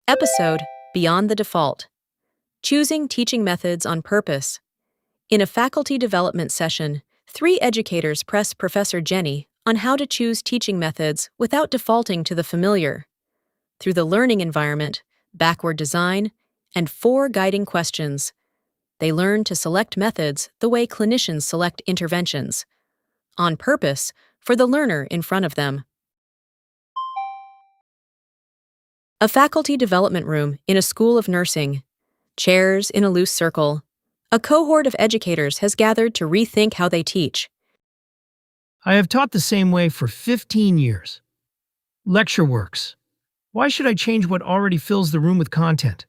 Episode Beyond the Default. Choosing Teaching Methods on Purpose. In a faculty development session, 3 educators press Professor Jennie on how to choose teaching methods without defaulting to the familiar. Through the learning environment, backward design, and 4 guiding questions, they learn to select methods the way clinicians select interventions, on purpose for the learner in front of them. A faculty development room in a school of nursing. Chairs in a loose circle. A cohort of educators has gathered to rethink how they teach. I have taught the same way for 15 years. Lecture works. Why should I change what already fills the room with content?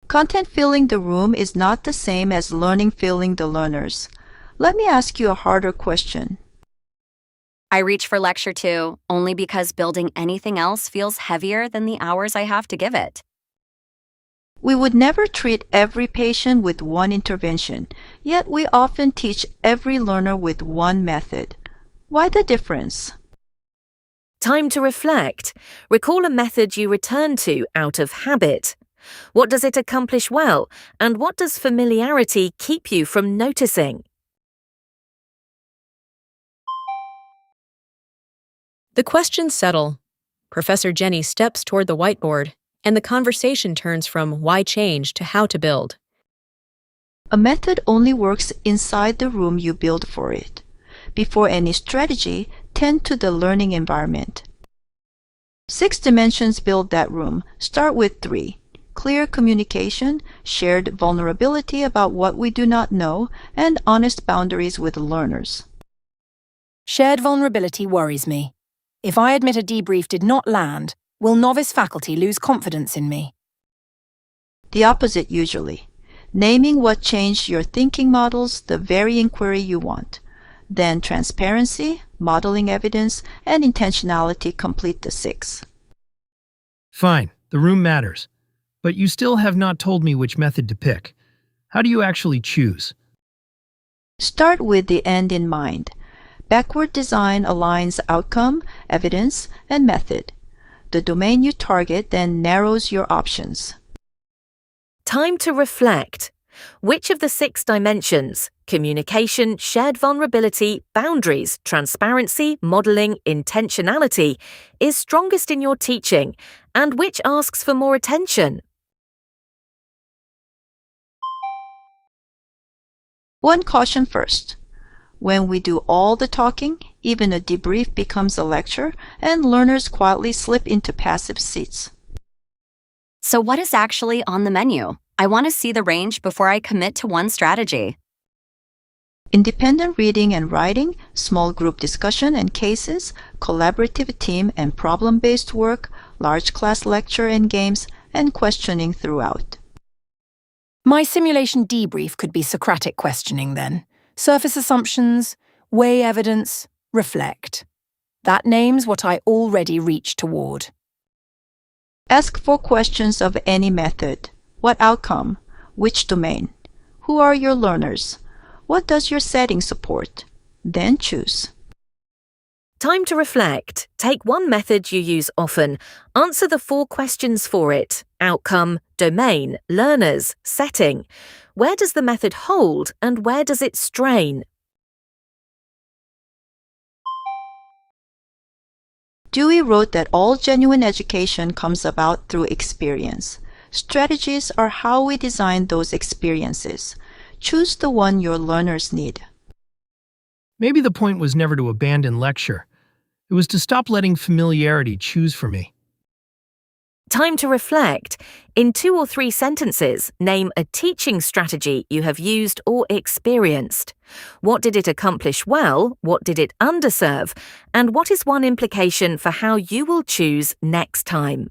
Content filling the room is not the same as learning filling the learners. Let me ask you a harder question. I reach for Lecture 2 only because building anything else feels heavier than the hours I have to give it. We would never treat every patient with one intervention, yet we often teach every learner with one method. Why the difference? Time to reflect. Recall a method you return to out of habit. What does it accomplish well, and what does familiarity keep you from noticing? The questions settle. Professor Jennie steps toward the whiteboard, and the conversation turns from why change to how to build. A method only works inside the room you build for it. Before any strategy, tend to the learning environment. 6 dimensions build that room. Start with 3. Clear communication, shared vulnerability about what we do not know, and honest boundaries with learners. Shared vulnerability worries me. If I admit a debrief did not land, will novice faculty lose confidence in me? The opposite usually. Naming what changed your thinking models the very inquiry you want. Then transparency, modeling evidence, and intentionality complete the 6. Fine, the room matters. But you still have not told me which method to pick. How do you actually choose? Start with the end in mind. Backward design aligns outcome, evidence, and method. The domain you target then narrows your options. Time to reflect. Which of the 6 dimensions, communication, shared vulnerability, boundaries, transparency, modeling, intentionality, is strongest in your teaching, and which asks for more attention? One caution first. When we do all the talking, even a debrief becomes a lecture, and learners quietly slip into passive seats. So what is actually on the menu? I want to see the range before I commit to one strategy. Independent reading and writing, small group discussion and cases, collaborative team and problem-based work, large class lecture and games, and questioning throughout. My simulation debrief could be Socratic questioning then. Surface assumptions, weigh evidence, reflect. That names what I already reach toward. Ask 4 questions of any method. What outcome? Which domain? Who are your learners? What does your setting support? Then choose. Time to reflect. Take one method you use often. Answer the 4 questions for it. Outcome, domain, learners, setting. Where does the method hold and where does it strain? Dewey wrote that all genuine education comes about through experience. Strategies are how we design those experiences. Choose the one your learners need. Maybe the point was never to abandon lecture. It was to stop letting familiarity choose for me. Time to reflect. In 2 or 3 sentences, name a teaching strategy you have used or experienced. What did it accomplish well? What did it underserve? And what is one implication for how you will choose next time?